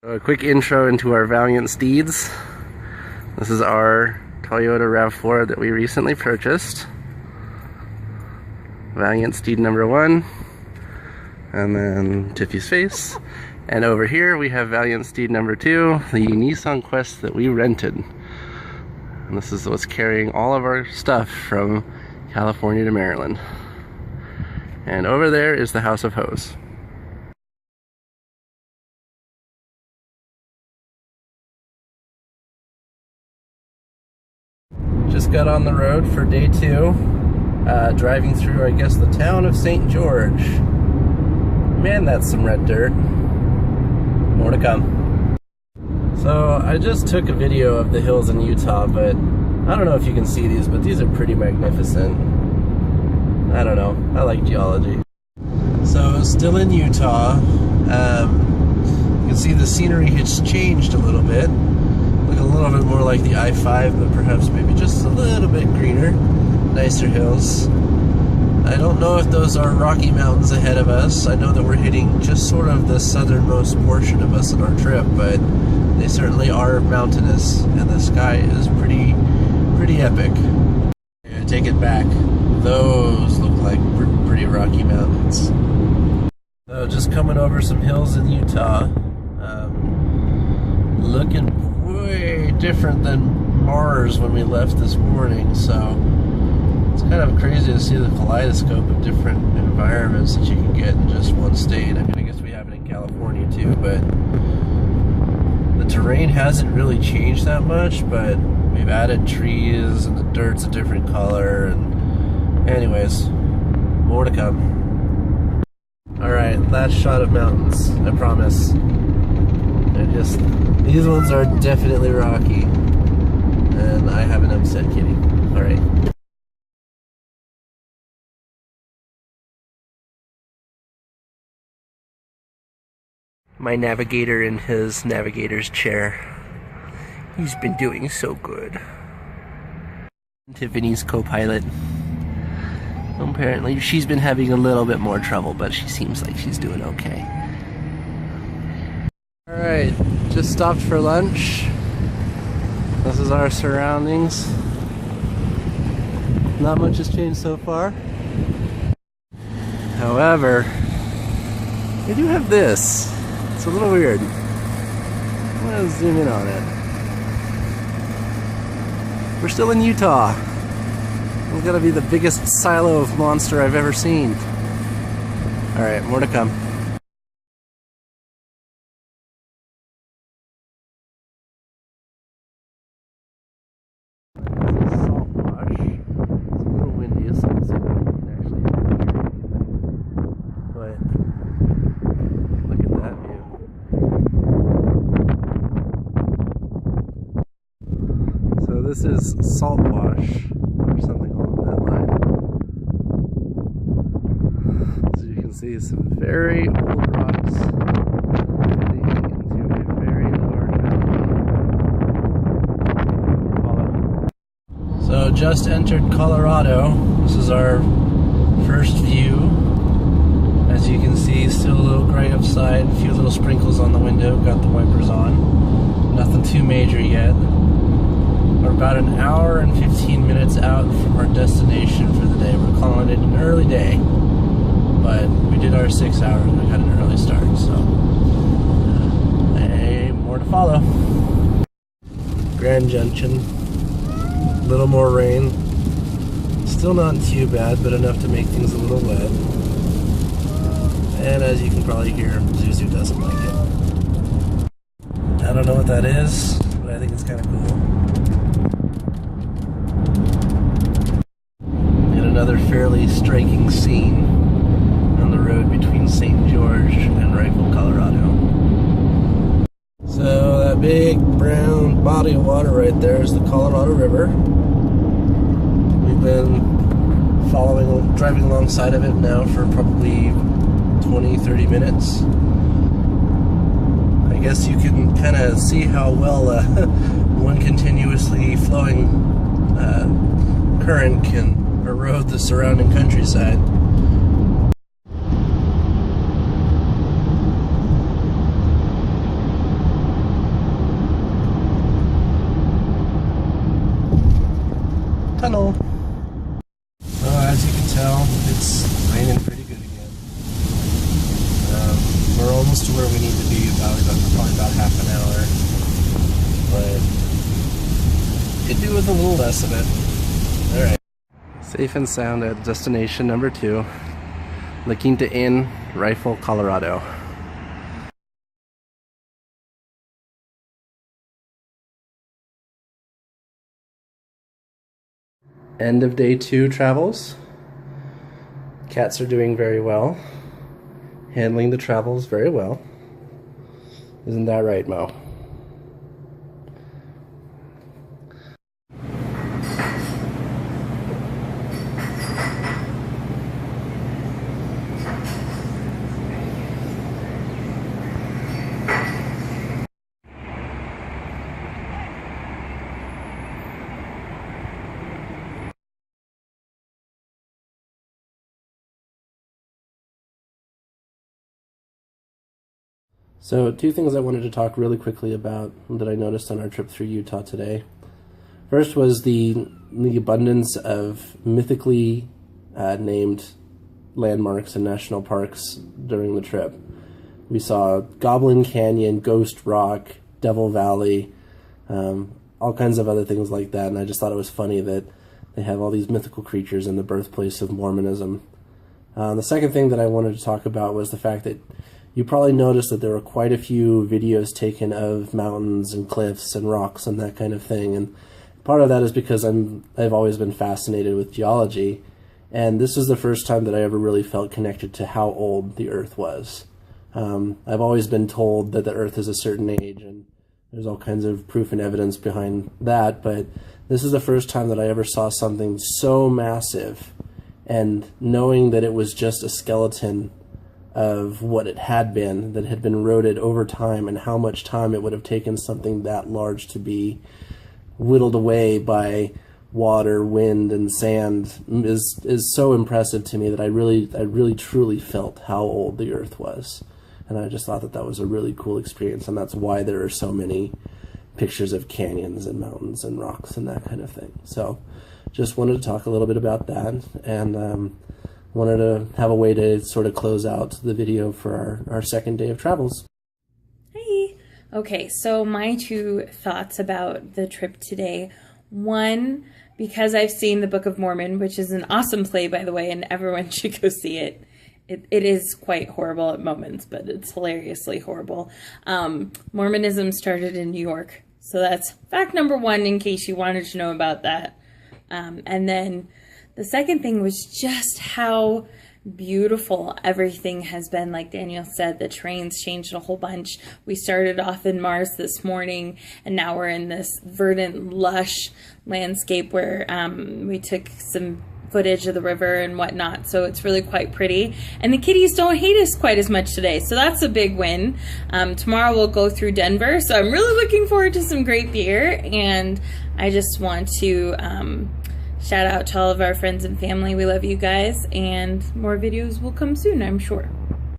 A quick intro into our valiant steeds. This is our Toyota RAV4 that we recently purchased. Valiant steed number 1, and then Tiffy's face. And over here we have Valiant steed number 2, the Nissan Quest that we rented. And this is what's carrying all of our stuff from California to Maryland. And over there is the House of Hose. Just got on the road for day 2, driving through, I guess, the town of St. George. Man, that's some red dirt. More to come. So I just took a video of the hills in Utah, but I don't know if you can see these, but these are pretty magnificent. I don't know, I like geology. So still in Utah, you can see the scenery has changed a little bit. Look a little bit more like the I-5, but perhaps maybe just a little bit greener, nicer hills. I don't know if those are Rocky Mountains ahead of us. I know that we're hitting just sort of the southernmost portion of us in our trip, but they certainly are mountainous, and the sky is pretty epic. I take it back. Those look like pretty Rocky Mountains. So just coming over some hills in Utah, looking way different than Mars when we left this morning, so it's kind of crazy to see the kaleidoscope of different environments that you can get in just one state. I mean, I guess we have it in California too, but the terrain hasn't really changed that much, but we've added trees and the dirt's a different color, and anyways, more to come. Alright, last shot of mountains, I promise. These ones are definitely rocky, and I have an upset kitty. Alright. My navigator in his navigator's chair. He's been doing so good. Tiffany's co-pilot. Apparently she's been having a little bit more trouble, but she seems like she's doing okay. Alright, just stopped for lunch. This is our surroundings. Not much has changed so far. However, we do have this. It's a little weird. I'm gonna zoom in on it. We're still in Utah. It's gotta be the biggest silo of monster I've ever seen. Alright, more to come. This is salt wash, or something along that line. So you can see some very old rocks leading into a very large valley. So just entered Colorado. This is our first view. As you can see, still a little gray outside, a few little sprinkles on the window, got the wipers on. Nothing too major yet. We're about an hour and 15 minutes out from our destination for the day. We're calling it an early day, but we did our 6 hours. We got an early start, so hey, more to follow. Grand Junction, a little more rain. Still not too bad, but enough to make things a little wet. And as you can probably hear, Zuzu doesn't like it. I don't know what that is, but I think it's kind of cool. Another fairly striking scene on the road between St. George and Rifle, Colorado. So that big brown body of water right there is the Colorado River. We've been driving alongside of it now for probably 20-30 minutes. I guess you can kind of see how well one continuously flowing current can erode the surrounding countryside. it's raining pretty good again. We're almost to where we need to be, probably about half an hour. But could do with a little less of it. Alright. Safe and sound at destination number 2, La Quinta Inn, Rifle, Colorado. End of day 2 travels. Cats are doing very well. Handling the travels very well. Isn't that right, Mo? So 2 things I wanted to talk really quickly about that I noticed on our trip through Utah today. First was the abundance of mythically named landmarks and national parks during the trip. We saw Goblin Canyon, Ghost Rock, Devil Valley, all kinds of other things like that, and I just thought it was funny that they have all these mythical creatures in the birthplace of Mormonism. The second thing that I wanted to talk about was the fact that you probably noticed that there were quite a few videos taken of mountains and cliffs and rocks and that kind of thing, and part of that is because I've always been fascinated with geology, and this is the first time that I ever really felt connected to how old the Earth was. I've always been told that the Earth is a certain age, and there's all kinds of proof and evidence behind that, but this is the first time that I ever saw something so massive, and knowing that it was just a skeleton of what it had been, that had been eroded over time, and how much time it would have taken something that large to be whittled away by water, wind, and sand is so impressive to me that I really truly felt how old the Earth was. And I just thought that that was a really cool experience, and that's why there are so many pictures of canyons and mountains and rocks and that kind of thing. So just wanted to talk a little bit about that, and wanted to have a way to sort of close out the video for our second day of travels. Hey! Okay, so my 2 thoughts about the trip today. One, because I've seen the Book of Mormon, which is an awesome play, by the way, and everyone should go see it. It is quite horrible at moments, but it's hilariously horrible. Mormonism started in New York. So that's fact number 1 in case you wanted to know about that. And then the second thing was just how beautiful everything has been. Like Daniel said, the terrain's changed a whole bunch. We started off in Mars this morning, and now we're in this verdant, lush landscape where we took some footage of the river and whatnot, so it's really quite pretty. And the kitties don't hate us quite as much today, so that's a big win. Tomorrow we'll go through Denver, so I'm really looking forward to some great beer, and I just want to shout out to all of our friends and family. We love you guys, and more videos will come soon, I'm sure.